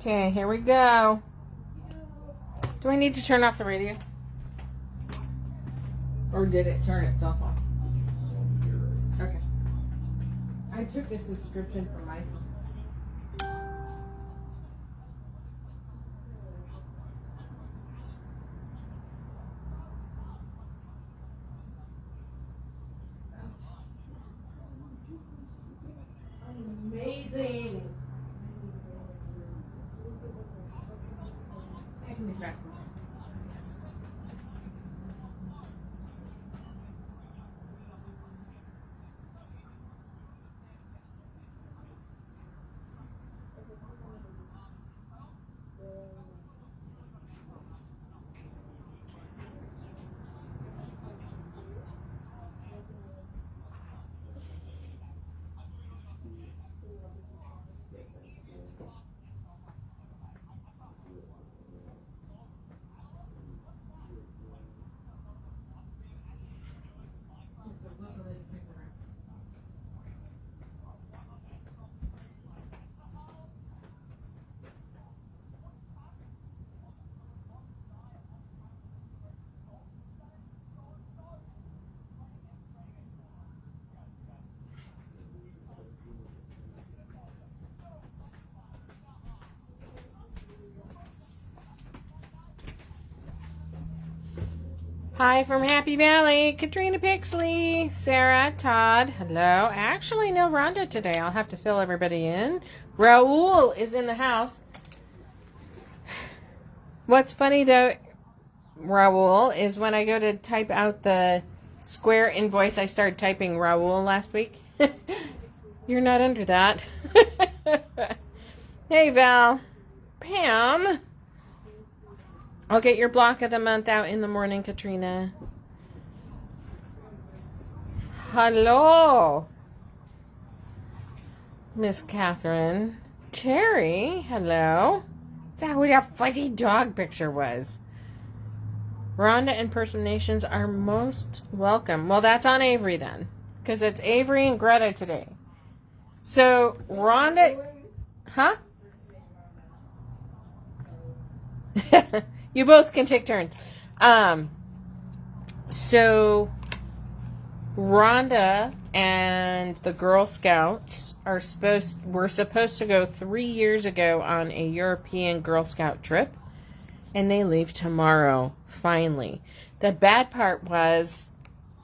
Okay, here we go. Do I need to turn off the radio? Or did it turn itself off? Okay. I took a subscription for my phone. Amazing. I can be back. Hi from Happy Valley, Katrina Pixley, Sarah, Todd, hello. Actually, no Rhonda today. I'll have to fill everybody in. Raul is in the house. What's funny though, Raul, is when I go to type out the Square invoice, I started typing Raul last week. You're not under that. Hey, Val. Pam. I'll get your block of the month out in the morning, Katrina. Hello, Miss Catherine. Terry, hello. Is that who that fuzzy dog picture was? Rhonda impersonations are most welcome. Well, that's on Avery then, because it's Avery and Greta today. So, Rhonda... Huh? You both can take turns. So Rhonda and the Girl Scouts were supposed to go 3 years ago on a European Girl Scout trip, and they leave tomorrow, finally. The bad part was,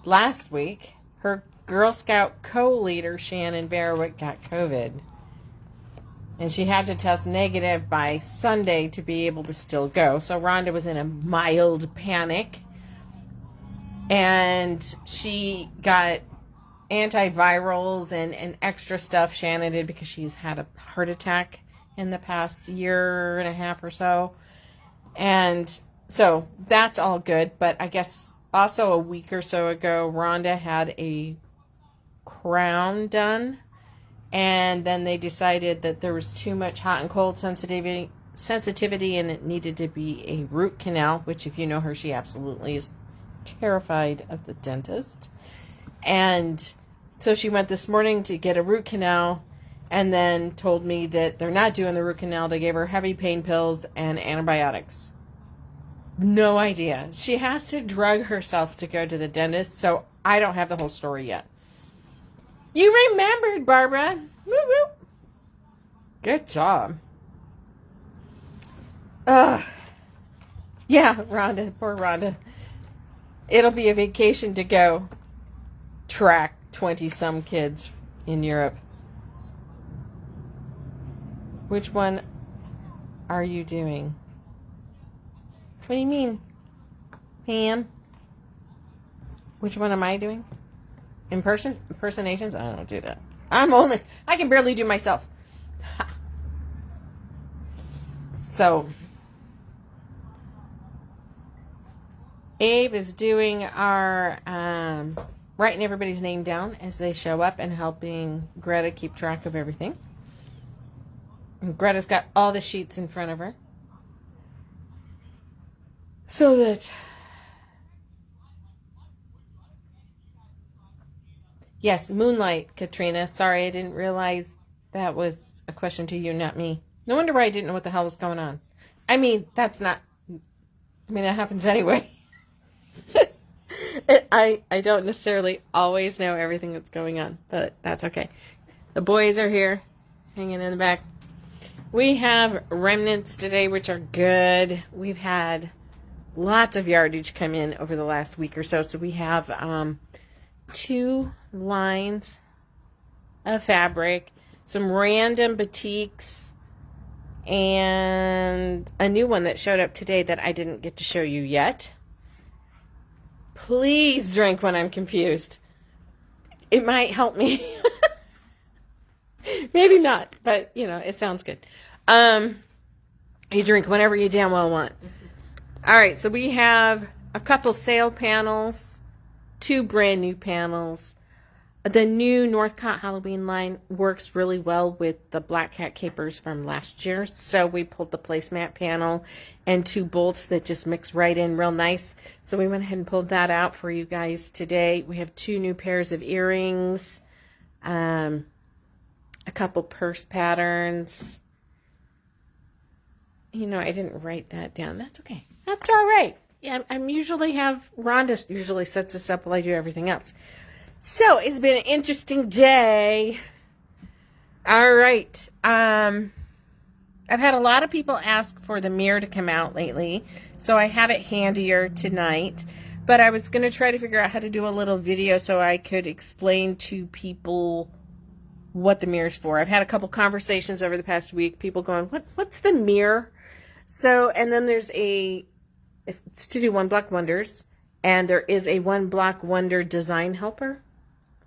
last week, her Girl Scout co-leader, Shannon Barwick, got COVID. And she had to test negative by Sunday to be able to still go. So Rhonda was in a mild panic. And she got antivirals and extra stuff. Shannon did, because she's had a heart attack in the past year and a half or so. And so that's all good. But I guess also a week or so ago, Rhonda had a crown done. And then they decided that there was too much hot and cold sensitivity and it needed to be a root canal, which, if you know her, she absolutely is terrified of the dentist. And so she went this morning to get a root canal and then told me that they're not doing the root canal. They gave her heavy pain pills and antibiotics. No idea. She has to drug herself to go to the dentist, so I don't have the whole story yet. You remembered, Barbara. Woo woo. Good job. Yeah, Rhonda. Poor Rhonda. It'll be a vacation to go track 20-some kids in Europe. Which one are you doing? What do you mean, Pam? Which one am I doing? Impersonations? I don't do that. I can barely do myself. So, Abe is doing our, writing everybody's name down as they show up and helping Greta keep track of everything. And Greta's got all the sheets in front of her. So that... Yes, Moonlight, Katrina. Sorry, I didn't realize that was a question to you, not me. No wonder why I didn't know what the hell was going on. I mean, that happens anyway. I don't necessarily always know everything that's going on, but that's okay. The boys are here, hanging in the back. We have remnants today, which are good. We've had lots of yardage come in over the last week or so. So we have 2 lines of fabric, some random batiks, and a new one that showed up today that I didn't get to show you yet. Please drink when I'm confused. It might help me. Maybe not, but it sounds good. You drink whenever you damn well want. All right, so we have a couple sale panels, 2 brand new panels. The new Northcott Halloween line works really well with the Black Cat capers from last year. So we pulled the placemat panel and 2 bolts that just mix right in real nice. So we went ahead and pulled that out for you guys today. We have 2 new pairs of earrings, a couple purse patterns. I didn't write that down. That's okay. That's all right. Yeah, Rhonda usually sets us up while I do everything else. So, it's been an interesting day. All right. I've had a lot of people ask for the mirror to come out lately, so I have it handier tonight. But I was going to try to figure out how to do a little video so I could explain to people what the mirror's for. I've had a couple conversations over the past week, people going, what's the mirror? So, and then there's it's to do One Block Wonders, and there is a One Block Wonder design helper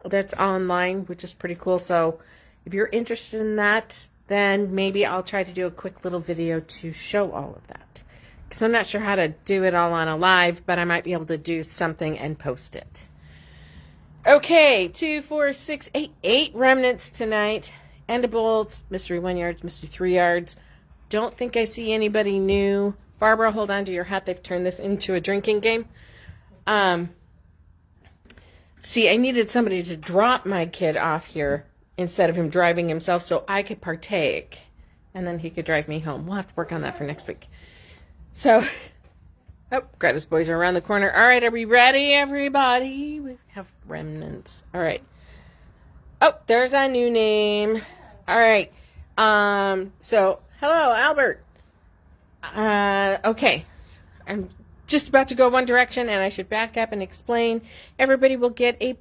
that's online, which is pretty cool. So if you're interested in that, then maybe I'll try to do a quick little video to show all of that. Because I'm not sure how to do it all on a live, but I might be able to do something and post it. Okay, 2, 4, 6, 8 remnants tonight. And a bolt, mystery 1 yards, mystery 3 yards. Don't think I see anybody new. Barbara, hold on to your hat. They've turned this into a drinking game. See, I needed somebody to drop my kid off here instead of him driving himself so I could partake. And then he could drive me home. We'll have to work on that for next week. So, Greta's boys are around the corner. All right, are we ready, everybody? We have remnants. All right. Oh, there's a new name. All right. So, hello, Albert. Okay. I'm just about to go one direction, and I should back up and explain. Everybody will get a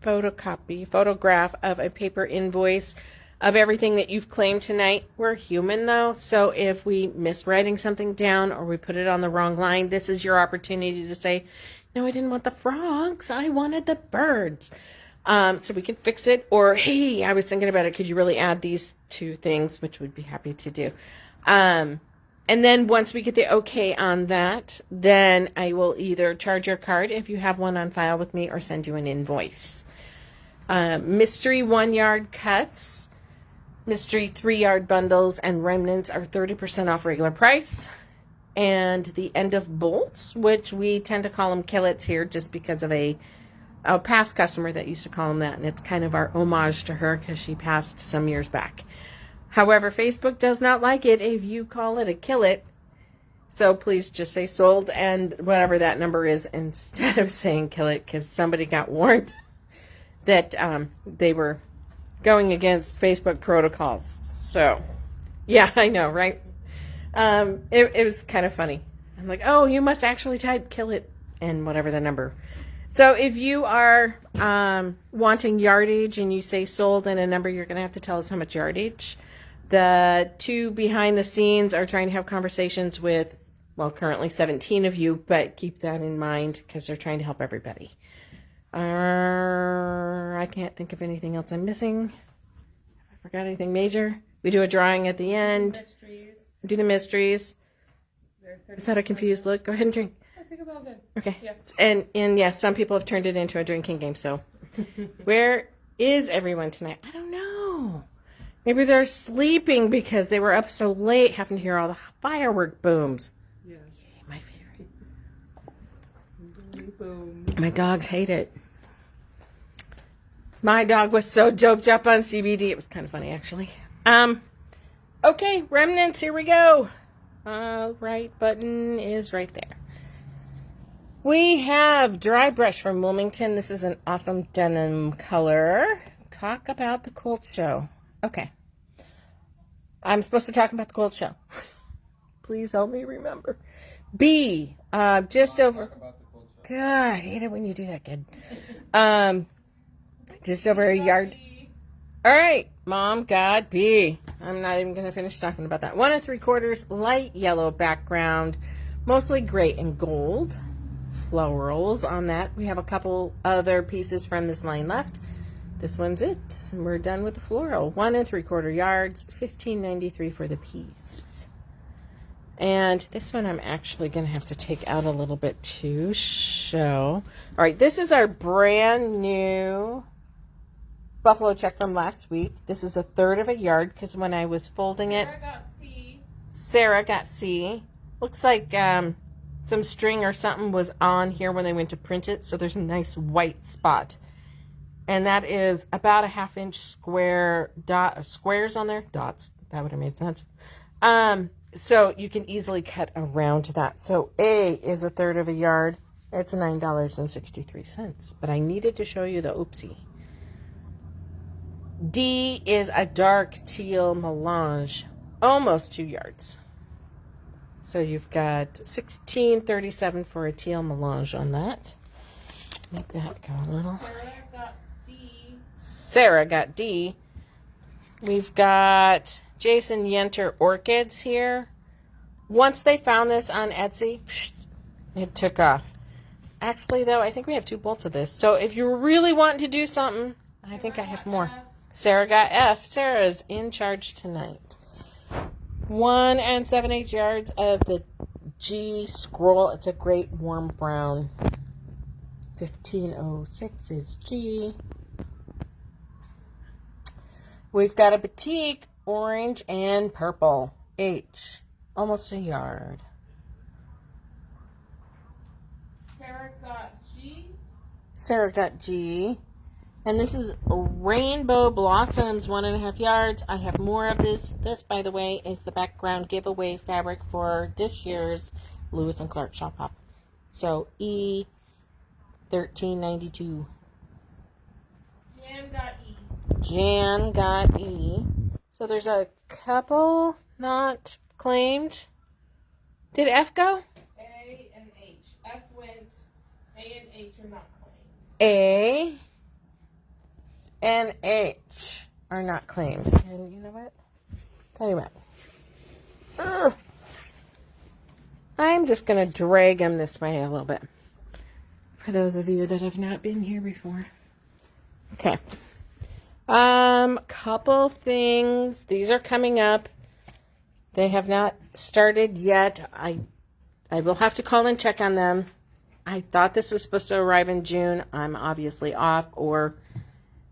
photograph of a paper invoice of everything that you've claimed tonight. We're human, though, so if we miss writing something down or we put it on the wrong line, this is your opportunity to say, no, I didn't want the frogs. I wanted the birds. So we can fix it. Or, hey, I was thinking about it. Could you really add these 2 things, which we'd be happy to do. And then once we get the okay on that, then I will either charge your card if you have one on file with me or send you an invoice. Mystery 1 yard cuts, mystery 3 yard bundles, and remnants are 30% off regular price. And the end of bolts, which we tend to call them killets here just because of a past customer that used to call them that. And it's kind of our homage to her because she passed some years back. However, Facebook does not like it if you call it a killet. So please just say sold and whatever that number is instead of saying killet, because somebody got warned that they were going against Facebook protocols. So, yeah, I know, right? It was kind of funny. I'm like, oh, you must actually type killet and whatever the number. So if you are wanting yardage and you say sold and a number, you're going to have to tell us how much yardage. The 2 behind the scenes are trying to have conversations with, well, currently 17 of you, but keep that in mind because they're trying to help everybody. I can't think of anything else I'm missing. Have I forgot anything major? We do a drawing at the end. Do the mysteries. Is that a confused look? Go ahead and drink. I think it's all good. Okay. Yeah. And yes, some people have turned it into a drinking game. So where is everyone tonight? I don't know. Maybe they're sleeping because they were up so late having to hear all the firework booms. Yeah. Yay, my favorite. Boom. My dogs hate it. My dog was so doped up on CBD. It was kind of funny, actually. Okay, remnants, here we go. Right button is right there. We have dry brush from Wilmington. This is an awesome denim color. Talk about the quilt show. Okay. I'm supposed to talk about the quilt show. Please help me remember. B, just over. God, I hate it when you do that, kid. Just over a yard. All right, Mom, God, B. I'm not even going to finish talking about that. 1 3/4 light yellow background, mostly gray and gold. Florals on that. We have a couple other pieces from this line left. This one's it. And we're done with the floral. 1 3/4 yards, $15.93 for the piece. And this one I'm actually going to have to take out a little bit to show. All right, this is our brand new buffalo check from last week. This is 1/3 of a yard because when I was folding it, Sarah got C. Looks like some string or something was on here when they went to print it, so there's a nice white spot. And that is about a 1/2 inch square squares on there. Dots. That would have made sense. So you can easily cut around that. So A is 1/3 of a yard. It's $9.63. But I needed to show you the oopsie. D is a dark teal melange, almost 2 yards. So you've got $16.37 for a teal melange on that. Make that go a little. Sarah got D. We've got Jason Yenter orchids here. Once they found this on Etsy, it took off. Actually, though, I think we have 2 bolts of this. So if you're really wanting to do something, I think I have more. Sarah got F. Sarah's in charge tonight. 1 7/8 yards of the G scroll. It's a great warm brown. 1506 is G. We've got a batik, orange and purple. H. Almost a yard. Sarah got G. Sarah got G. And this is Rainbow Blossoms, 1 1/2 yards. I have more of this. This, by the way, is the background giveaway fabric for this year's Lewis and Clark Shop Hop. So E, $13.92. Jan got E. Jan got E. So there's a couple not claimed. Did F go? A and H. F went. A and H are not claimed. A and H are not claimed. And you know what? Tell you what. Ugh. I'm just going to drag them this way a little bit. For those of you that have not been here before. Okay. Couple things. These are coming up. They have not started yet. I will have to call and check on them. I thought this was supposed to arrive in June. I'm obviously off, or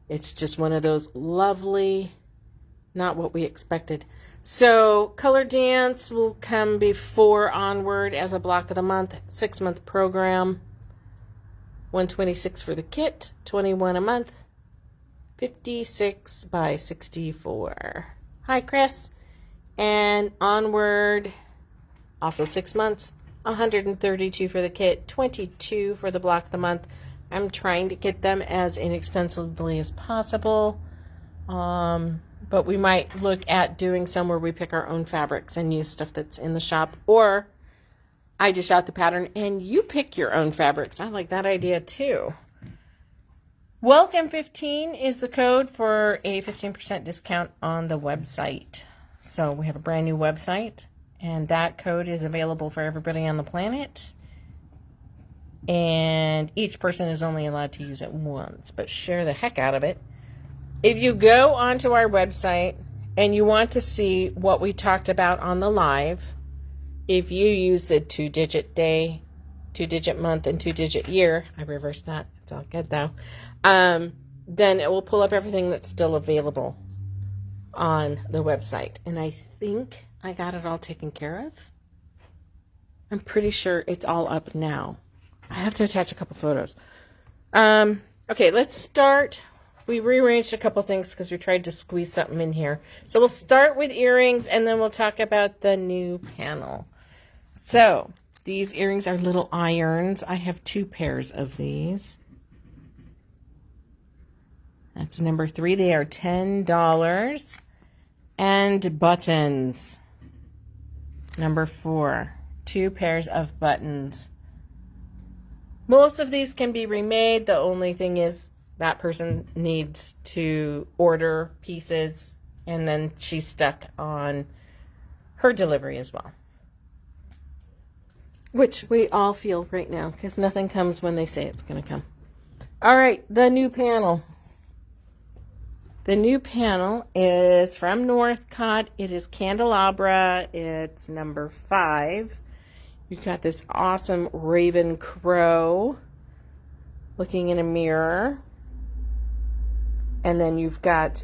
it's just one of those lovely, not what we expected. So Color Dance will come before Onward as a block of the month, 6-month program. $126 for the kit, $21 a month, 56 by 64. Hi, Chris. And Onward, also 6 months, $132 for the kit, $22 for the block of the month. I'm trying to get them as inexpensively as possible. But we might look at doing some where we pick our own fabrics and use stuff that's in the shop. Or I dish out the pattern and you pick your own fabrics. I like that idea too. Welcome 15 is the code for a 15% discount on the website. So we have a brand new website, and that code is available for everybody on the planet. And each person is only allowed to use it once, but share the heck out of it. If you go onto our website and you want to see what we talked about on the live, if you use the 2-digit day, 2-digit month, and 2-digit year, I reversed that, it's all good though, then it will pull up everything that's still available on the website. And I think I got it all taken care of. I'm pretty sure it's all up now. I have to attach a couple photos. Okay, let's start we rearranged a couple things because we tried to squeeze something in here. So we'll start with earrings and then we'll talk about the new panel. So these earrings are little irons. I have 2 pairs of these. That's number 3. They are $10. And buttons. Number 4. 2 pairs of buttons. Most of these can be remade. The only thing is that person needs to order pieces and then she's stuck on her delivery as well. Which we all feel right now because nothing comes when they say it's going to come. All right, the new panel. The new panel is from Northcott. It is Candelabra. It's number 5. You've got this awesome raven crow looking in a mirror. And then you've got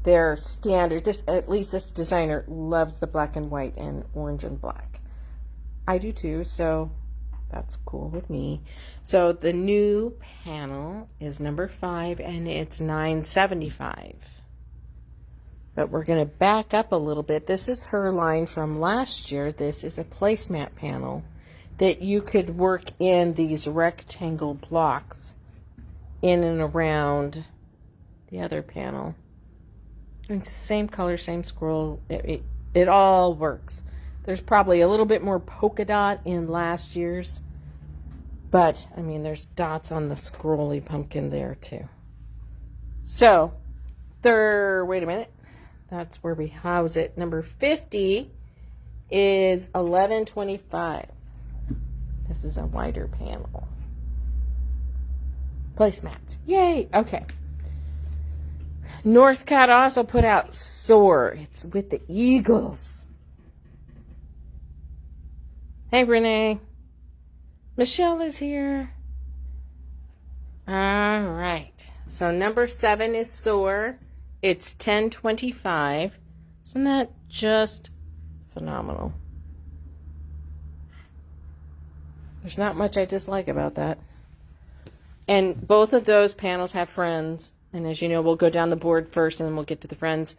their standard. At least this designer loves the black and white and orange and black. I do too, so that's cool with me. So the new panel is number 5 and it's $9.75. But we're going to back up a little bit. This is her line from last year. This is a placemat panel that you could work in these rectangle blocks in and around the other panel. It's the same color, same scroll. It all works. There's probably a little bit more polka dot in last year's. But, I mean, there's dots on the scrolly pumpkin there too. So, wait a minute. That's where we house it. Number 50 is $11.25. This is a wider panel. Placemats. Yay! Okay. Northcott also put out Soar. It's with the eagles. Hey, Renee. Michelle is here. All right. So number 7 is Soar. It's $10.25. Isn't that just phenomenal? There's not much I dislike about that. And both of those panels have friends. And as you know, we'll go down the board first and then we'll get to the friends.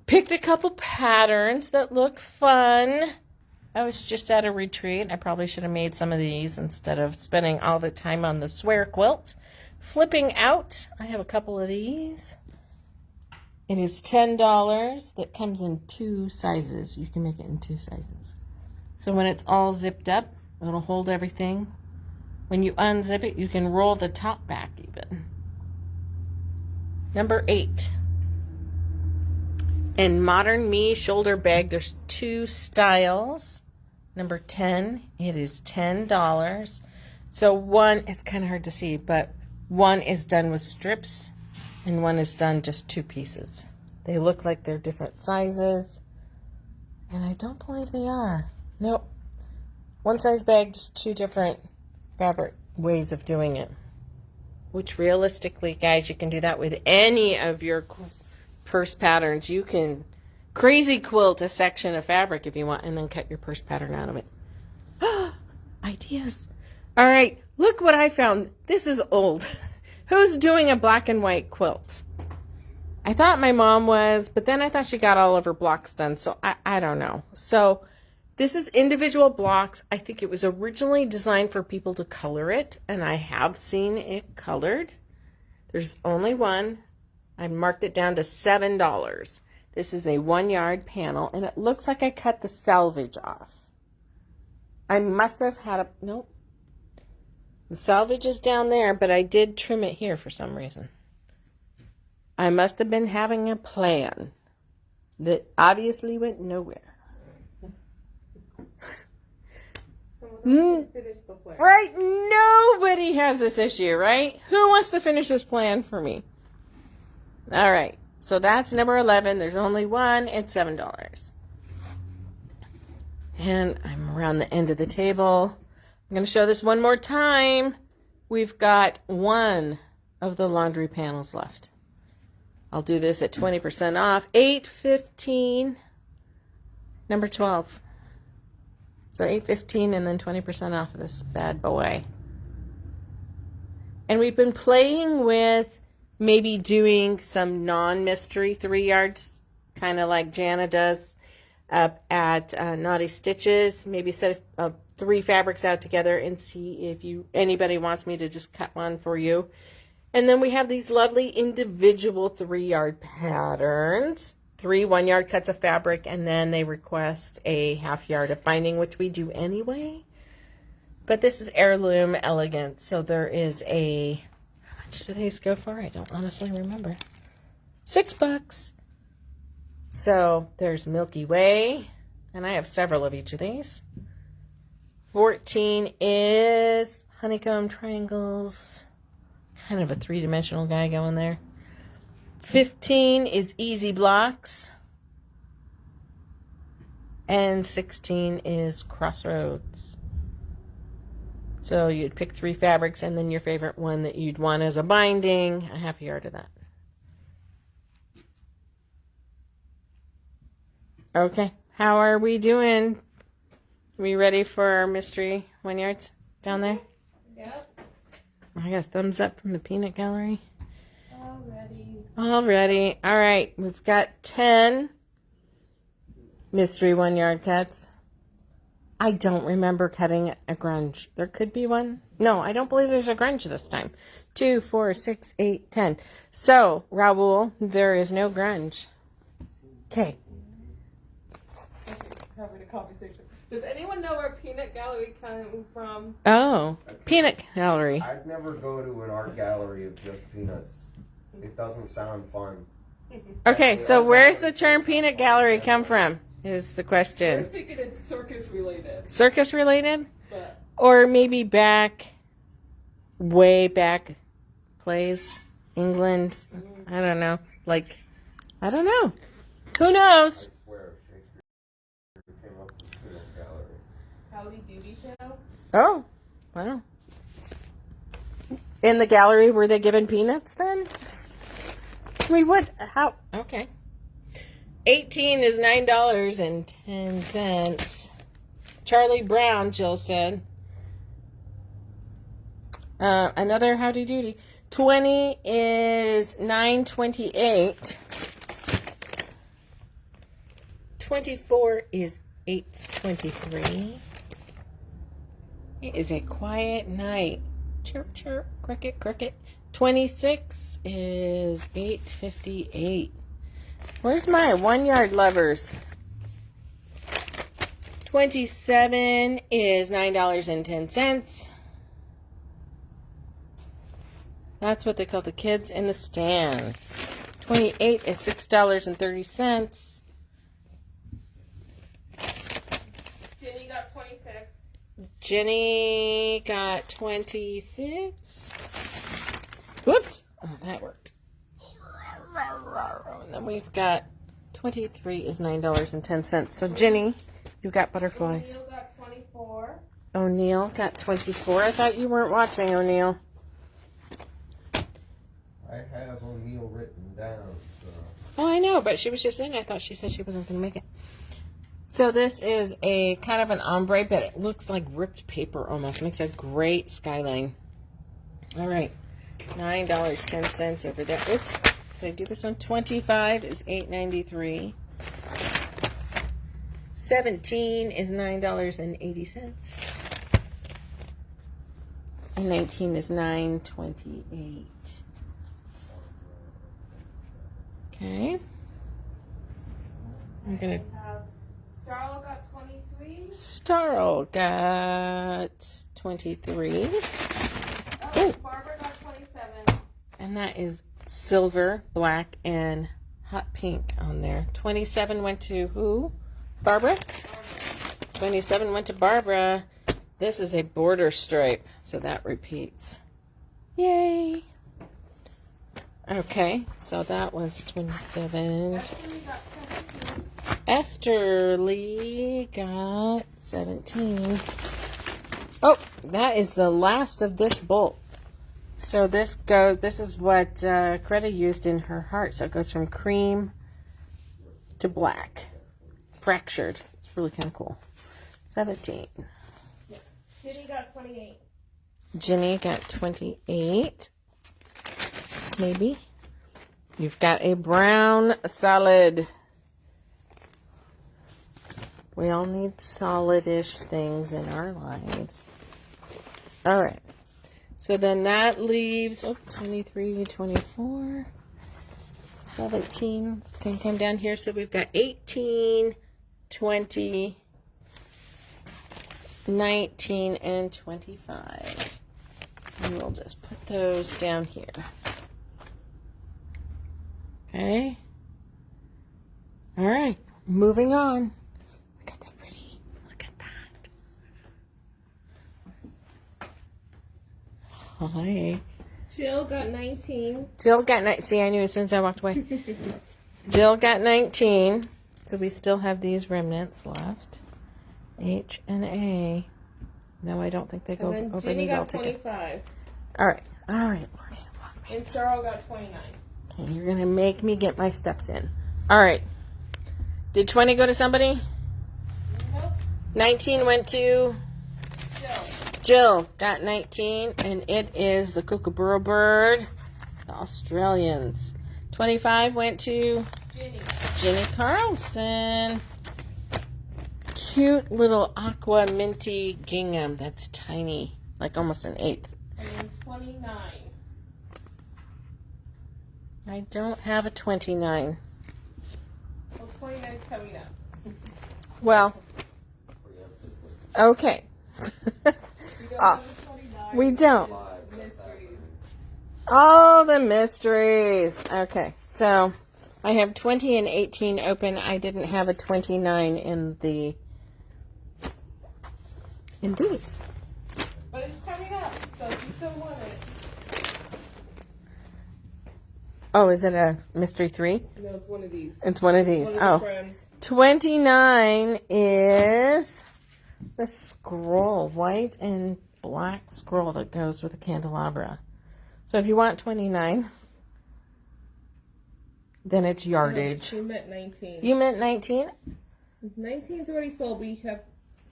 Picked a couple patterns that look fun. I was just at a retreat. I probably should have made some of these instead of spending all the time on the swear quilt. Flipping out, I have a couple of these. It is $10. That comes in 2 sizes. You can make it in 2 sizes. So when it's all zipped up, it'll hold everything. When you unzip it, you can roll the top back even. Number 8. In Modern Me shoulder bag, there's 2 styles. Number 10, it is $10. So one, it's kind of hard to see, but one is done with strips and one is done just 2 pieces. They look like they're different sizes, and I don't believe they are. Nope. One size bag, just 2 different fabric ways of doing it. Which realistically, guys, you can do that with any of your purse patterns. You can crazy quilt a section of fabric if you want and then cut your purse pattern out of it. Ideas. All right, look what I found. This is old. Who's doing a black and white quilt? I thought my mom was, but then I thought she got all of her blocks done, so I don't know. So this is individual blocks. I think it was originally designed for people to color it, and I have seen it colored. There's only one. I marked it down to $7. This is a 1-yard panel, and it looks like I cut the selvage off. I must have had a, nope. The selvage is down there, but I did trim it here for some reason. I must have been having a plan that obviously went nowhere. Right? Nobody has this issue, right? Who wants to finish this plan for me? All right. So that's number 11. There's only one. It's $7. And I'm around the end of the table. I'm going to show this one more time. We've got one of the laundry panels left. I'll do this at 20% off. $8.15. Number 12. So $8.15 and then 20% off of this bad boy. And we've been playing with maybe doing some non-mystery 3 yards, kind of like Jana does up at Naughty Stitches. Maybe set 3 fabrics out together and see if anybody wants me to just cut one for you. And then we have these lovely individual 3-yard patterns. 3 1-yard cuts of fabric, and then they request a 1/2 yard of binding, which we do anyway. But this is Heirloom Elegance, so there is a... How much do these go for? I don't honestly remember. $6. So there's Milky Way, and I have several of each of these. 14 is honeycomb triangles. Kind of a 3-dimensional guy going there. 15 is Easy Blocks. And 16 is Crossroads. So you'd pick 3 fabrics and then your favorite one that you'd want as a binding, a 1/2 yard of that. Okay, how are we doing? We ready for our mystery 1 yards down there? Yep. I got a thumbs up from the peanut gallery. Already. Already. All right. We've got 10 mystery 1-yard cuts. I don't remember cutting a grunge. There could be one. No, I don't believe there's a grunge this time. 2, 4, 6, 8, 10. So, Raoul, there is no grunge. Okay. Having a conversation. Does anyone know where Peanut Gallery came from? Oh, peanut gallery. I'd never go to an art gallery of just peanuts. It doesn't sound fun. Okay, so where's the term peanut gallery come from? Is the I'm question. thinking it's circus related. Circus related? But Or maybe way back plays, England. I don't know. I don't know. Who knows? I swear Shakespeare came up with peanut gallery. Howdy Doody Show? Oh, wow. In the gallery, were they given peanuts then? I mean, what? How? Okay. 18 is $9.10. Charlie Brown, Jill said. Another howdy doody. 20 is $9.28. 24 is $8.23. It is a quiet night. Chirp, chirp, cricket, cricket. 26 is $8.58. Where's my 1-yard lovers? 27 is $9.10. That's what they call the kids in the stands. 28 is $6.30. Jenny got 26. Jenny got 26. Whoops. Oh, that worked. And then we've got 23 is $9.10. So Jenny, you got butterflies. O'Neill got 24. O'Neill got 24. I thought you weren't watching, O'Neill. I have O'Neill written down, so. Oh, I know, but she was just in. I thought she said she wasn't going to make it. So this is a kind of an ombre, but it looks like ripped paper almost. Makes a great skyline. All right. $9.10 over there. Oops. Did I do this one? 25 is $8.93. 17 is $9.80. And 19 is $9.28. Okay. I'm gonna. Starl got 23. Starl got 23. Oh, Barbara got 27. And that is silver, black, and hot pink on there. 27 went to who? Barbara? 27 went to Barbara. This is a border stripe, so that repeats. Yay! Okay, so that was 27. Esther Lee got 17. Oh, that is the last of this bolt. So this is what Greta used in her heart. So it goes from cream to black. Fractured. It's really kind of cool. 17. Jenny got 28. Jenny got 28. Maybe. You've got a brown solid. We all need solid-ish things in our lives. All right. So then that leaves 23, 24, 17. Can come down here. So we've got 18, 20, 19, and 25. And we'll just put those down here. Okay. All right. Moving on. Look at that pretty. Look at that. Hi. Jill got 19. Jill got See, I knew as soon as I walked away. Jill got 19. So we still have these remnants left. H and A. No, I don't think they go And then over Jenny the bell got ticket. 25. All right. All right. We're gonna walk. And Sarah got 29. Okay, you're going to make me get my steps in. All right. Did 20 go to somebody? Nope. 19 went to Jill. Jill. Got 19, and it is the kookaburra bird, the Australians. 25 went to Jenny. Jenny Carlson. Cute little aqua minty gingham. That's tiny, like almost an eighth. And then 29. I don't have a 29. Well, 29 is coming up. Well, okay. We don't have a 29. We don't. Mysteries. All the mysteries. Okay, so I have 20 and 18 open. I didn't have a 29 in these. But it's coming up, so if you still want it. Oh, is it a mystery 3? No, it's one of these. It's one of these. One of Oh. the friends. 29 is the scroll, white and black scroll that goes with the candelabra. So if you want 29, then it's yardage. You meant 19. You meant 19? 19's already sold, but you have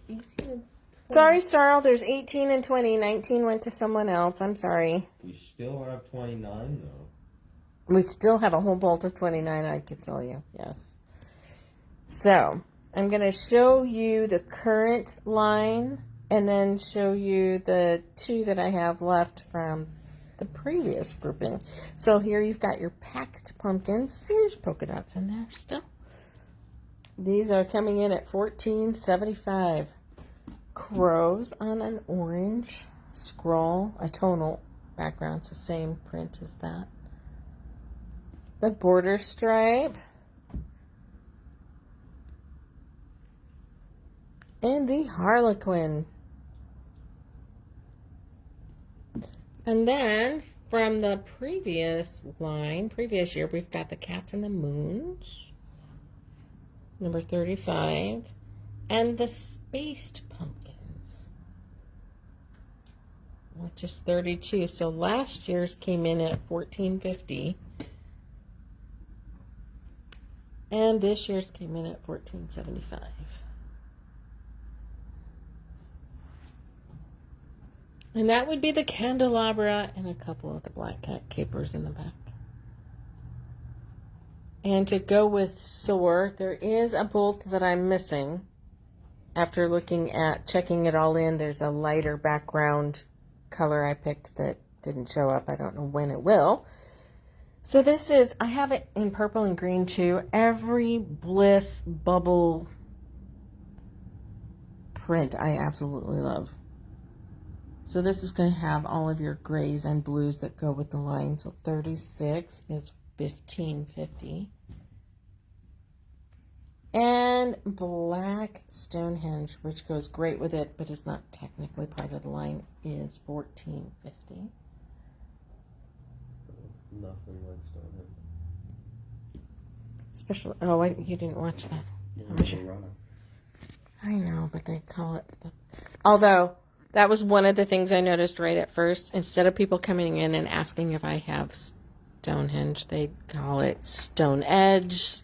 18 and 20. Sorry, Starl, there's 18 and 20. 19 went to someone else. I'm sorry. We still have 29 though. We still have a whole bolt of 29, I can tell you. Yes. So, I'm going to show you the current line and then show you the 2 that I have left from the previous grouping. So here you've got your packed pumpkins. See, there's polka dots in there still. These are coming in at $14.75. Crows on an orange scroll, a tonal background. It's the same print as that. The border stripe. And the harlequin. And then from the previous year, we've got the cats and the moons. Number 35. And the spaced pumpkins, which is 32. So last year's came in at $14.50. And this year's came in at $14.75. And that would be the candelabra and a couple of the black cat capers in the back. And to go with Soar, there is a bolt that I'm missing. After checking it all in, there's a lighter background color I picked that didn't show up. I don't know when it will. So this is, I have it in purple and green too. Every Bliss bubble print I absolutely love. So this is going to have all of your grays and blues that go with the line. So 36 is $15.50. And black Stonehenge, which goes great with it, but is not technically part of the line, is $14.50. Nothing like Stonehenge. Special. Oh, you didn't watch that. I know, but they call it. Although that was one of the things I noticed right at first. Instead of people coming in and asking if I have Stonehenge, they call it Stonehenge.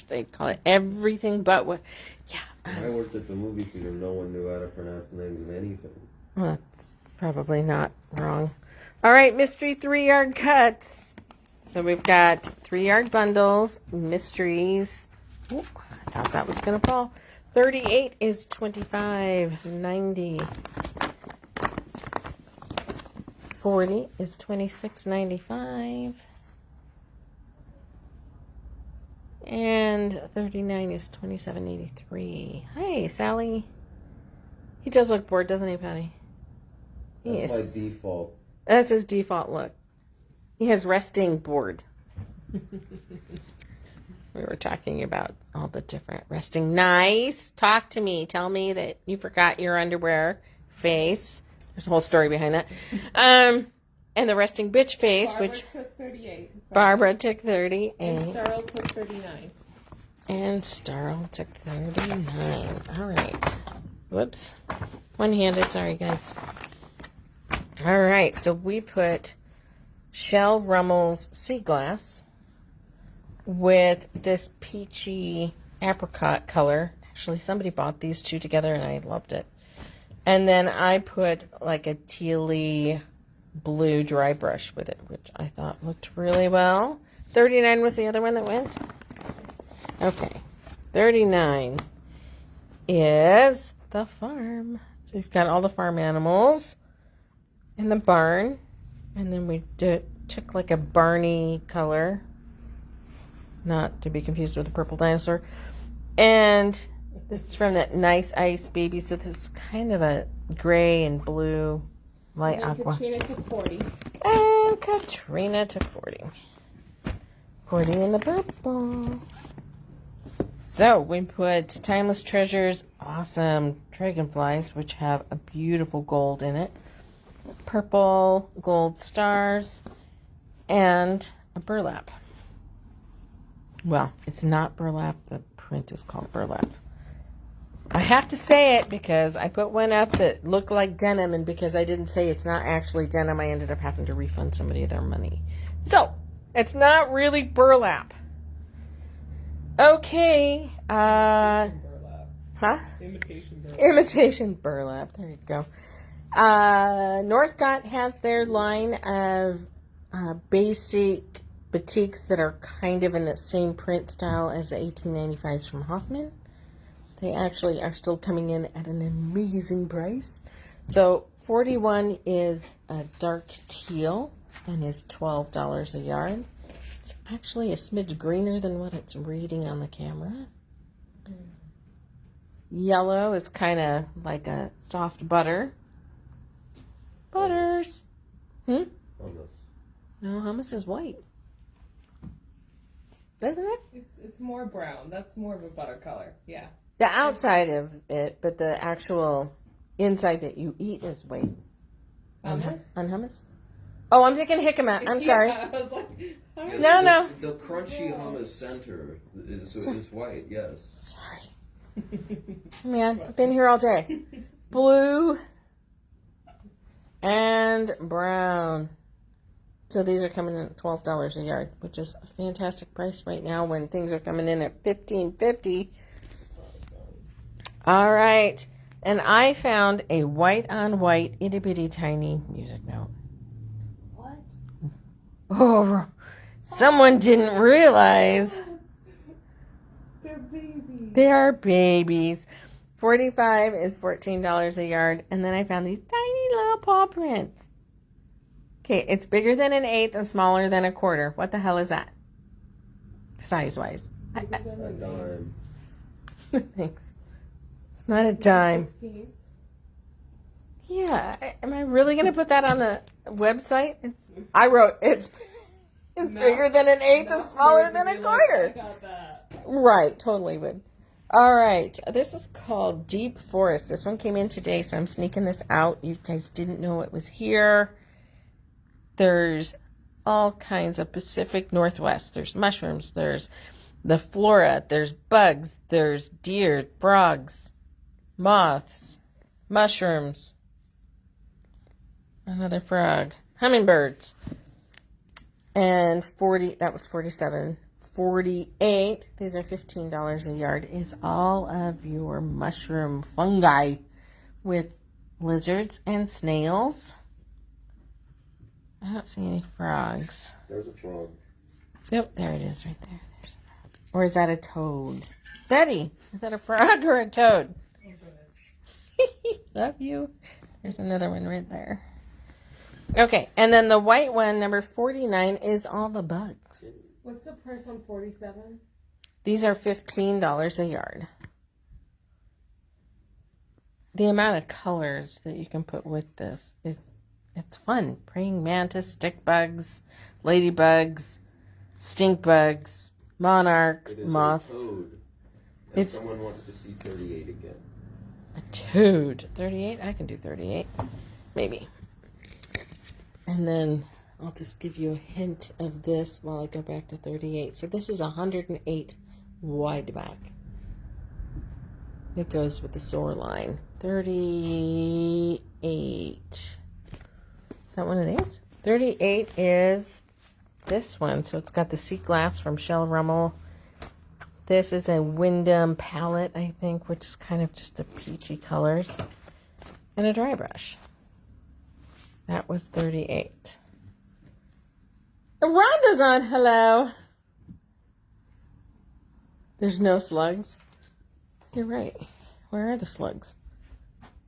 They call it everything but what. Yeah. When I worked at the movie theater, no one knew how to pronounce the names of anything. Well, that's probably not wrong. All right, mystery 3-yard cuts. So we've got 3-yard bundles, mysteries. Ooh, I thought that was going to fall. 38 is $25.90. 40 is $26.95. And 39 is $27.83. Hi, Sally. He does look bored, doesn't he, Patty? That's my default. That's his default look. He has resting bored. We were talking about all the different resting. Nice. Talk to me. Tell me that you forgot your underwear face. There's a whole story behind that. And the resting bitch face, Barbara which took 38. Barbara took 38. And Starl took 39. And Starl took 39. All right. Whoops. One-handed. Sorry, guys. All right. So we put Shell Rummel's Sea Glass with this peachy apricot color. Actually, somebody bought these two together and I loved it. And then I put like a tealy blue dry brush with it, which I thought looked really well. 39 was the other one that went. Okay. 39 is the farm. So we've got all the farm animals in the barn. And then we took like a Barney color. Not to be confused with the purple dinosaur. And this is from that Nice Ice Baby. So this is kind of a gray and blue light And aqua. Katrina took 40. And Katrina took 40. 40 in the purple. So we put Timeless Treasures, awesome dragonflies, which have a beautiful gold in it. Purple gold stars. And a burlap. Well, it's not burlap. The print is called burlap. I have to say it because I put one up that looked like denim, and because I didn't say it's not actually denim, I ended up having to refund somebody their money. So, it's not really burlap. Okay. Burlap. Huh? Imitation burlap. Imitation burlap. There you go. Northcott has their line of basic Batiks that are kind of in the same print style as the 1895s from Hoffman. They actually are still coming in at an amazing price. So 41 is a dark teal and is $12 a yard. It's actually a smidge greener than what it's reading on the camera. Yellow is kind of like a soft butter. Butters. Hummus. No, hummus is white. Isn't it? It's more brown. That's more of a butter color. Yeah. The outside of it, but the actual inside that you eat is white. Hummus? On hummus? Oh, I'm thinking jicama. I'm sorry. Yeah, I was like, hummus? No. The crunchy hummus center is white, yes. Sorry. Man, I've been here all day. Blue and brown. So these are coming in at $12 a yard, which is a fantastic price right now when things are coming in at $15.50. All right. And I found a white-on-white, itty-bitty tiny music note. What? Oh, someone didn't realize. They're babies. They are babies. 45 is $14 a yard. And then I found these tiny little paw prints. Okay, it's bigger than an eighth and smaller than a quarter. What the hell is that? Size-wise. A dime. Thanks. It's not a dime. 16s. Yeah. Am I really going to put that on the website? I wrote, it's bigger than an eighth and smaller than a quarter. I got that. Right, totally would. All right, this is called Deep Forest. This one came in today, so I'm sneaking this out. You guys didn't know it was here. There's all kinds of Pacific Northwest. There's mushrooms, there's the flora, there's bugs, there's deer, frogs, moths, mushrooms, another frog, hummingbirds. And 40, that was 47. 48, these are $15 a yard, is all of your mushroom fungi with lizards and snails. I don't see any frogs. There's a frog. Nope, there it is right there. Or is that a toad? Betty, is that a frog or a toad? Love you. There's another one right there. Okay, and then the white one, number 49, is all the bugs. What's the price on 47? These are $15 a yard. The amount of colors that you can put with this it's fun. Praying mantis, stick bugs, ladybugs, stink bugs, monarchs, moths. A toad. It's someone wants to see 38 again. A toad. 38? I can do 38. Maybe. And then I'll just give you a hint of this while I go back to 38. So this is 108 wide back. It goes with the Soar line. 38. Is that one of these? 38 is this one. So it's got the sea glass from Shell Rummel. This is a Windham palette, I think, which is kind of just a peachy colors. And a dry brush. That was 38. Rhonda's on. Hello. There's no slugs. You're right. Where are the slugs?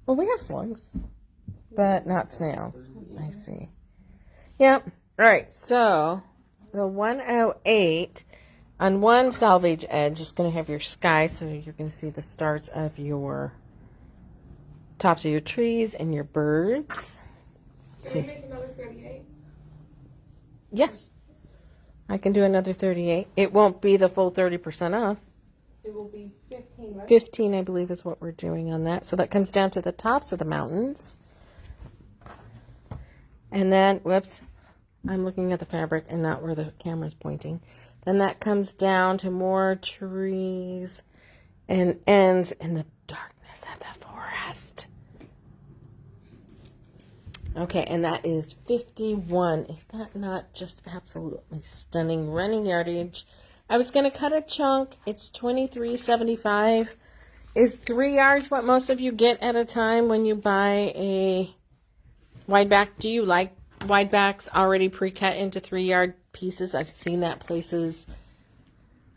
Well, we have slugs, but not snails. I see. Yep. All right. So the 108 on one salvage edge is going to have your sky, so you're going to see the starts of your tops of your trees and your birds. Can we make another 38? Yes. I can do another 38. It won't be the full 30% off. It will be 15, right? 15, I believe, is what we're doing on that. So that comes down to the tops of the mountains. And then, whoops, I'm looking at the fabric and not where the camera's pointing. Then that comes down to more trees and ends in the darkness of the forest. Okay, and that is 51. Is that not just absolutely stunning? Running yardage. I was going to cut a chunk. It's $23.75. Is 3 yards what most of you get at a time when you buy a wide back? Do you like wide backs already pre-cut into 3-yard pieces? I've seen that places.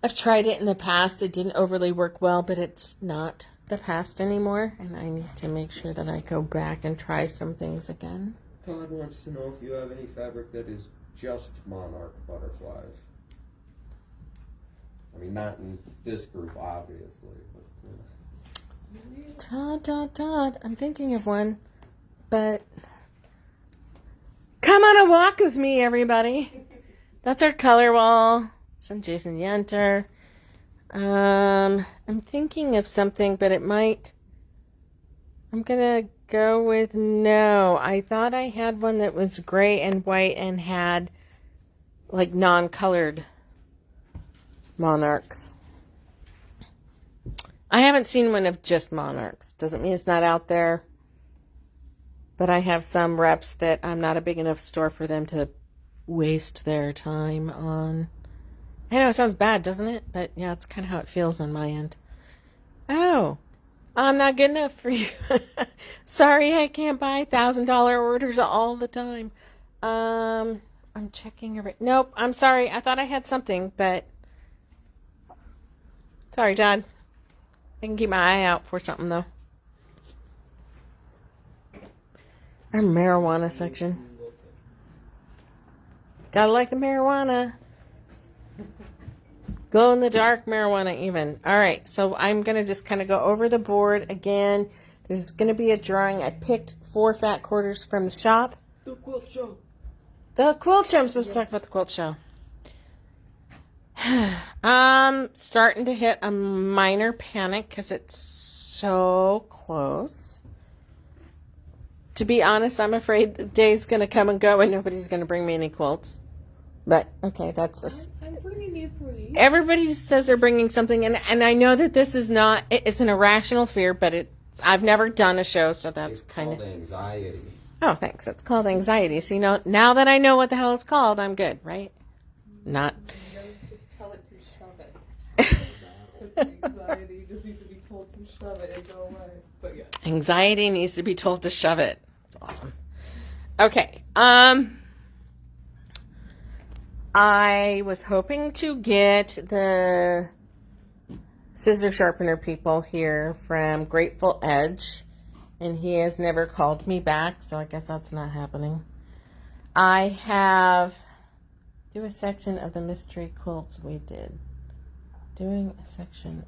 I've tried it in the past. It didn't overly work well, but it's not the past anymore, and I need to make sure that I go back and try some things again. Todd wants to know if you have any fabric that is just monarch butterflies. I mean, not in this group, obviously. But, Todd, I'm thinking of one, but come on a walk with me, everybody. That's our color wall. Some Jason Yenter. I'm thinking of something, but it might. I'm gonna go with no. I thought I had one that was gray and white and had like non-colored monarchs. I haven't seen one of just monarchs. Doesn't mean it's not out there. But I have some reps that I'm not a big enough store for them to waste their time on. I know it sounds bad, doesn't it? But yeah, it's kind of how it feels on my end. Oh, I'm not good enough for you. Sorry, I can't buy $1,000 orders all the time. I'm checking every. Nope, I'm sorry. I thought I had something, but sorry, Todd. I can keep my eye out for something though. Our marijuana section. Gotta like the marijuana. Glow in the dark marijuana even. All right, so I'm going to just kind of go over the board again. There's going to be a drawing. I picked 4 fat quarters from the shop. the quilt show. The quilt show. I'm supposed to talk about the quilt show. Starting to hit a minor panic because it's so close. To be honest, I'm afraid the day's going to come and go and nobody's going to bring me any quilts. But, okay, that's I'm bringing you 3. everybody says they're bringing something, and I know that this is not, it's an irrational fear, but I've never done a show, so that's kind of. It's called anxiety. Oh, thanks. It's called anxiety. So, now that I know what the hell it's called, I'm good, right? Not. Just tell it to shove it. Anxiety just needs to be told to shove it and go away. But yeah. Anxiety needs to be told to shove it. It's awesome. Okay. I was hoping to get the scissor sharpener people here from Grateful Edge, and he has never called me back, so I guess that's not happening. I have do a section of the mystery quilts we did. Doing a section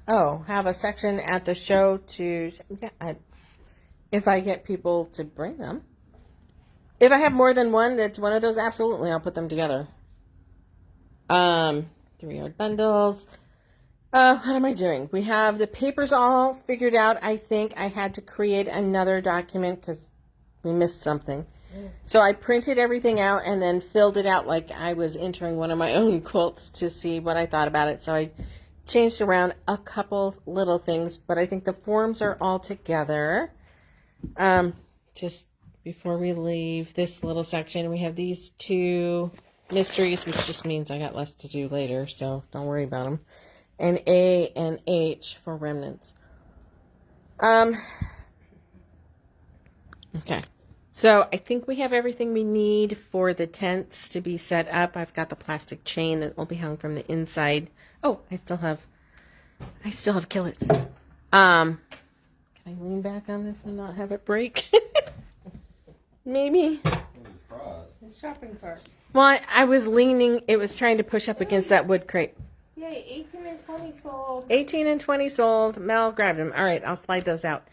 of have a section at the show to, if I get people to bring them. If I have more than one that's one of those, absolutely, I'll put them together. 3-yard bundles. What am I doing? We have the papers all figured out. I think I had to create another document because we missed something. So I printed everything out and then filled it out like I was entering one of my own quilts to see what I thought about it. So I changed around a couple little things, but I think the forms are all together. Just before we leave this little section, we have these 2 mysteries, which just means I got less to do later, so don't worry about them. And A and H for remnants. Okay. So I think we have everything we need for the tents to be set up. I've got the plastic chain that will be hung from the inside. Oh, I still have killets. Can I lean back on this and not have it break? Maybe. The shopping cart. Well, I was leaning. It was trying to push up against that wood crate. Yay, 18 and 20 sold. 18 and 20 sold. Mel grabbed them. All right, I'll slide those out.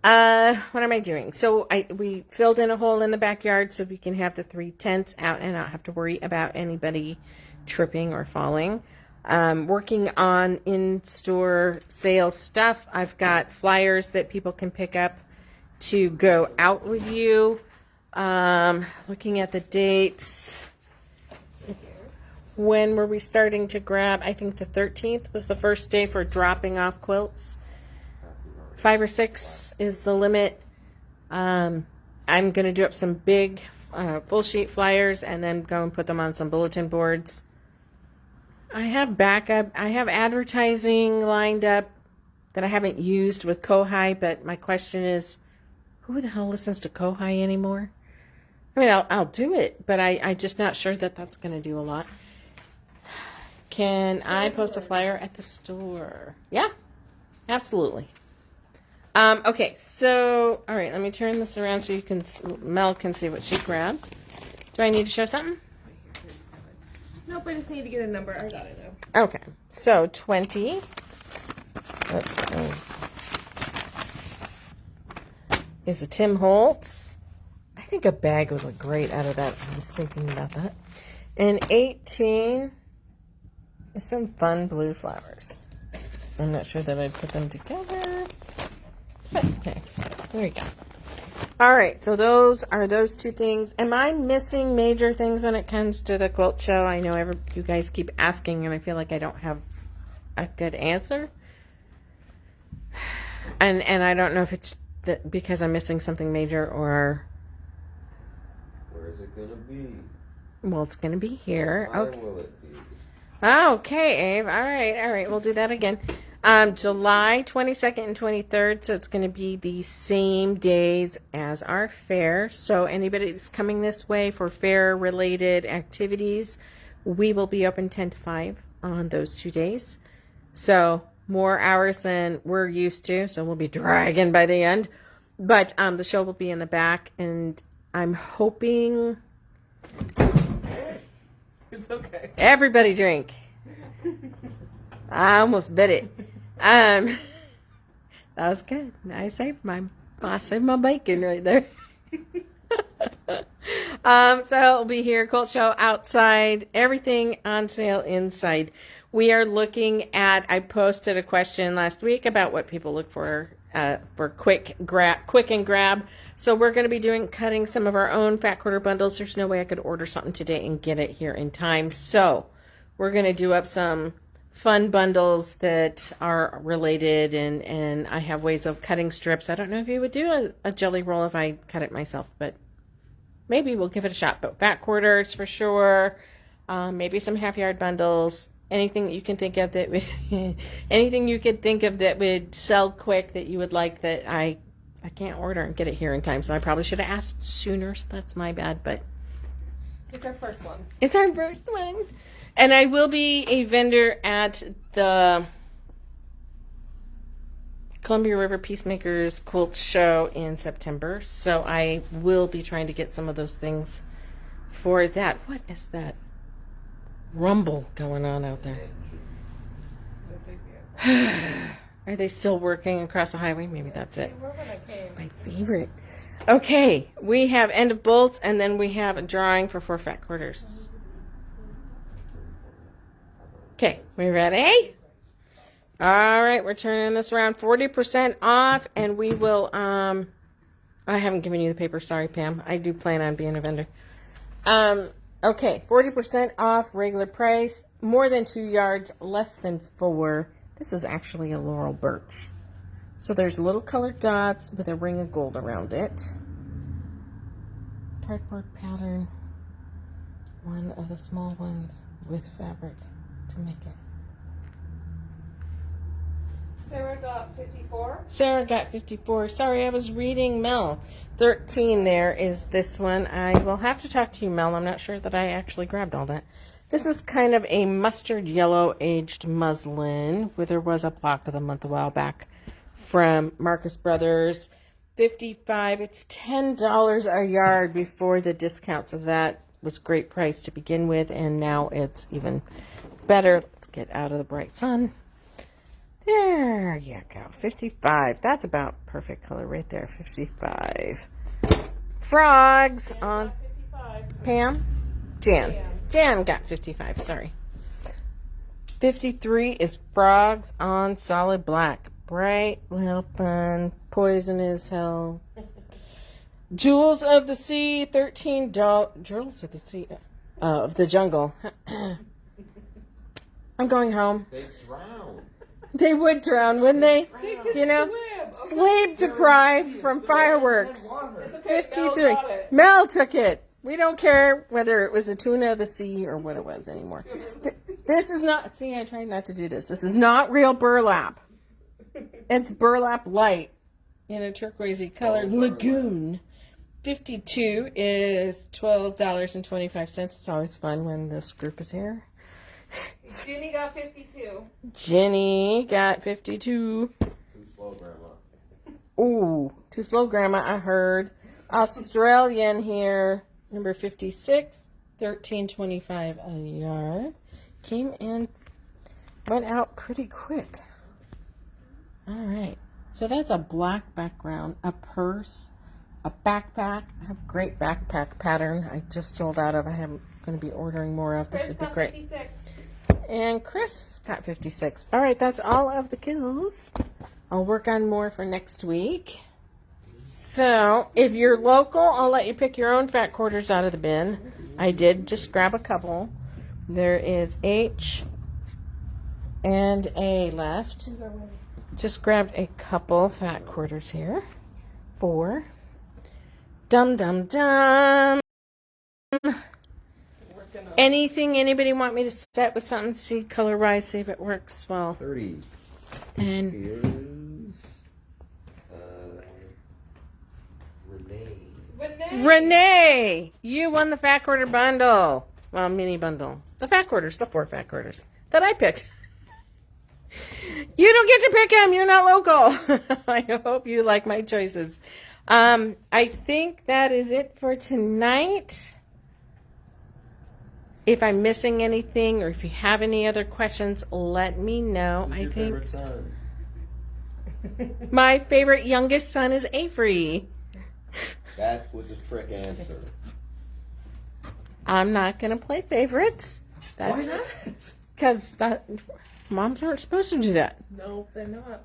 What am I doing? So we filled in a hole in the backyard so we can have the 3 tents out and not have to worry about anybody tripping or falling. Working on in-store sales stuff. I've got flyers that people can pick up to go out with you. Looking at the dates. When were we starting to grab? I think the 13th was the first day for dropping off quilts. 5 or 6 is the limit. I'm going to do up some big full sheet flyers and then go and put them on some bulletin boards. I have backup. I have advertising lined up that I haven't used with Kohai, but my question is, who the hell listens to Kohai anymore? I mean, I'll do it, but I'm just not sure that that's going to do a lot. Can I post a flyer at the store? Yeah, absolutely. Okay, so, all right, let me turn this around so Mel can see what she grabbed. Do I need to show something? Nope, I just need to get a number. I got it though. Okay, so 20. Oops. Is a Tim Holtz. I think a bag would look great out of that. I was thinking about that. And 18 is some fun blue flowers. I'm not sure that I'd put them together. But, okay, there we go. All right, so those are those 2 things. Am I missing major things when it comes to the quilt show? I know you guys keep asking, and I feel like I don't have a good answer. And I don't know if it's because I'm missing something major or... Where is it going to be? Well, it's going to be here. Where Okay. will it be? Okay, Abe. All right. We'll do that again. July 22nd and 23rd, so it's going to be the same days as our fair. So anybody that's coming this way for fair-related activities, we will be open 10 to 5 on those 2 days. So more hours than we're used to, so we'll be dragging by the end. But the show will be in the back, and I'm hoping... It's okay. Everybody drink. I almost bit it. That was good. I saved my bacon right there. So it'll be here, Quilt Show outside, everything on sale inside. We are looking at, I posted a question last week about what people look for quick and grab. So we're going to be cutting some of our own fat quarter bundles. There's no way I could order something today and get it here in time. So we're going to do up some fun bundles that are related, and I have ways of cutting strips. I don't know if you would do a jelly roll if I cut it myself, but maybe we'll give it a shot. But fat quarters for sure, maybe some half-yard bundles, anything that you can think of that would, anything you could think of that would sell quick that you would like that I can't order and get it here in time. So I probably should have asked sooner, so that's my bad, but It's our first one. It's our first one. And I will be a vendor at the Columbia River Peacemakers Quilt Show in September. So I will be trying to get some of those things for that. What is that rumble going on out there? Are they still working across the highway? Maybe that's it. They were when I came. My favorite. Okay, we have end of bolts, and then we have a drawing for 4 fat quarters. Okay, we ready? All right, we're turning this around 40% off, and we will, I haven't given you the paper. Sorry, Pam. I do plan on being a vendor. Okay, 40% off, regular price, more than 2 yards, less than 4. This is actually a laurel birch. So there's little colored dots with a ring of gold around it. Cardboard pattern. One of the small ones with fabric to make it. Sarah got 54. Sarah got 54. Sorry, I was reading Mel. 13 there is this one. I will have to talk to you, Mel. I'm not sure that I actually grabbed all that. This is kind of a mustard yellow aged muslin, where there was a block of the month a while back from Marcus Brothers. 55. It's $10 a yard before the discount, so that was great price to begin with, and now it's even better. Let's get out of the bright sun. There you go. 55. That's about perfect color right there. 55. Frogs on 55. Pam? Jan got 55. Sorry. 53 is frogs on solid black. Bright, little fun, poison as hell. Jewels of the Sea, $13. Jewels of the Sea, of the jungle. I'm going home. They drown. They would drown, wouldn't they? You know, sleep deprived from fireworks. 53. Mel took it. We don't care whether it was a tuna of the sea or what it was anymore. This is not, see, I tried not to do this. This is not real burlap. It's burlap light in a turquoisey colored lagoon. 52 is $12.25. It's always fun when this group is here. Ginny got 52. Jenny got 52. Too slow, Grandma. Ooh, too slow, Grandma, I heard. Australian here, number 56, $13.25 a yard. Came in, went out pretty quick. All right, so that's a black background, a purse, a backpack. I have a great backpack pattern I just sold out of. I am going to be ordering more of. This would be great. 56. And Chris got 56. All right, that's all of the kills. I'll work on more for next week. So, if you're local, I'll let you pick your own fat quarters out of the bin. I did just grab a couple. There is H and A left. Just grabbed a couple fat quarters here. 4. Dum dum dum. Anything anybody want me to set with something? See color wise, see if it works well. 30 And is Renee. Renee, you won the fat quarter bundle. Well, mini bundle. The fat quarters, the 4 fat quarters that I picked. You don't get to pick them. You're not local. I hope you like my choices. I think that is it for tonight. If I'm missing anything or if you have any other questions, let me know. Who's I your think favorite son? my favorite youngest son is Avery. That was a trick answer. I'm not going to play favorites. Why not? Because moms aren't supposed to do that. No, they're not.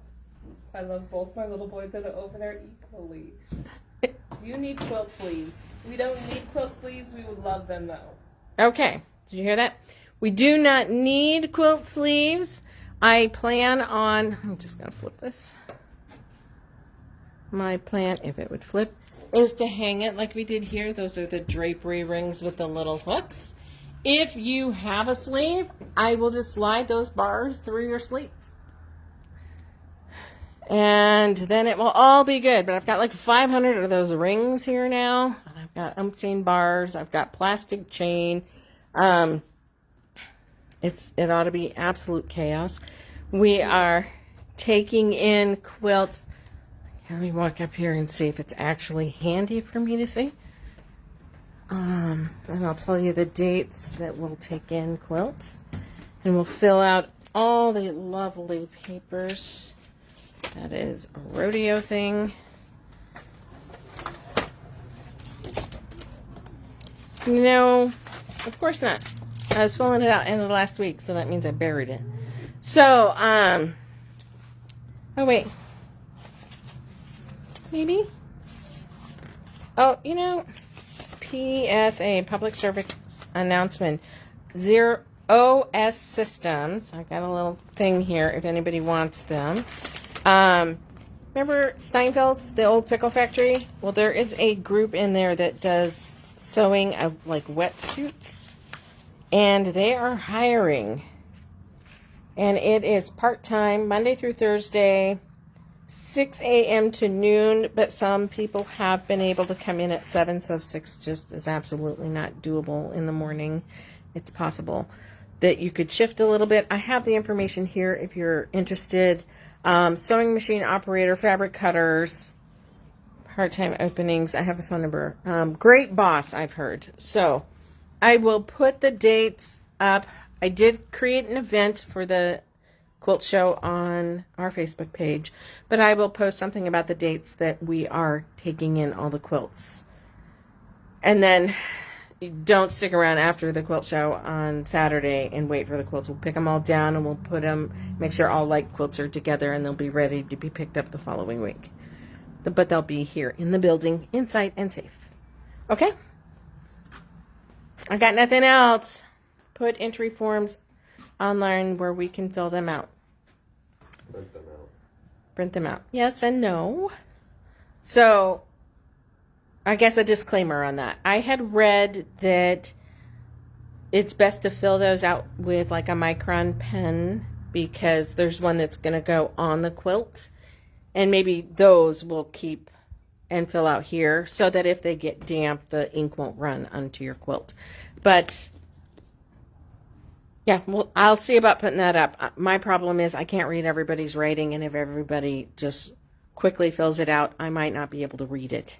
I love both my little boys that are over there equally. You need quilt sleeves. We don't need quilt sleeves. We would love them though. Okay. Did you hear that? We do not need quilt sleeves. I plan on, I'm just going to flip this. My plan, if it would flip, is to hang it like we did here. Those are the drapery rings with the little hooks. If you have a sleeve, I will just slide those bars through your sleeve. And then it will all be good. But I've got like 500 of those rings here now. And I got umpteen bars. I've got plastic chain. It ought to be absolute chaos. We are taking in quilts. Let me walk up here and see if it's actually handy for me to see. And I'll tell you the dates that we'll take in quilts. And we'll fill out all the lovely papers. That is a rodeo thing. No, of course not. I was filling it out end of last week, so that means I buried it. So, oh wait. Maybe? Oh, PSA, Public Service Announcement. OS Systems. I got a little thing here if anybody wants them. Remember Steinfeld's, the old pickle factory? Well, there is a group in there that does sewing of like wetsuits, and they are hiring. And it is part-time, Monday through Thursday, 6 a.m. to noon, but some people have been able to come in at 7, so if 6 just is absolutely not doable in the morning, it's possible that you could shift a little bit. I have the information here if you're interested. Sewing machine operator, fabric cutters, part-time openings. I have the phone number. Great boss, I've heard. So I will put the dates up. I did create an event for the quilt show on our Facebook page, but I will post something about the dates that we are taking in all the quilts. And then don't stick around after the quilt show on Saturday and wait for the quilts. We'll pick them all down and we'll put them, make sure all light quilts are together, and they'll be ready to be picked up the following week. But they'll be here in the building, inside and safe. Okay? I got nothing else. Put entry forms online where we can fill them out. Print them out. Print them out. Yes and no. So, I guess a disclaimer on that. I had read that it's best to fill those out with like a micron pen because there's one that's going to go on the quilt. And maybe those will keep and fill out here so that if they get damp, the ink won't run onto your quilt. But yeah, well, I'll see about putting that up. My problem is I can't read everybody's writing, and if everybody just quickly fills it out, I might not be able to read it.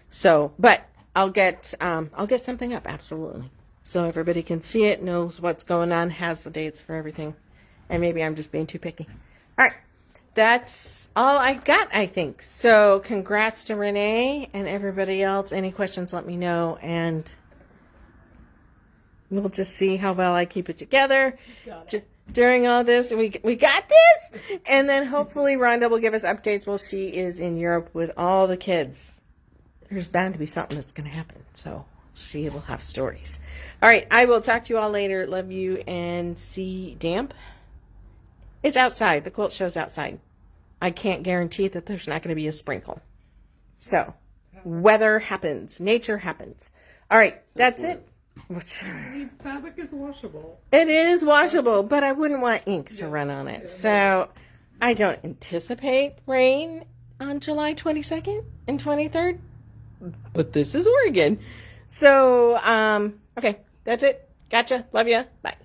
So, but I'll get something up, absolutely. So everybody can see it, knows what's going on, has the dates for everything. And maybe I'm just being too picky. All right, that's all I got, I think. So congrats to Renee and everybody else. Any questions, let me know, and we'll just see how well I keep it together during all this. We got this, and then hopefully Rhonda will give us updates while she is in Europe with all the kids. There's bound to be something that's going to happen, so she will have stories. All right, I will talk to you all later. Love you, and see damp. It's outside. The quilt show's outside. I can't guarantee that there's not going to be a sprinkle. So, weather happens. Nature happens. All right, that's it. The fabric is washable. It is washable, but I wouldn't want ink to run on it. So, I don't anticipate rain on July 22nd and 23rd. But this is Oregon. So, okay, that's it. Gotcha. Love ya. Bye.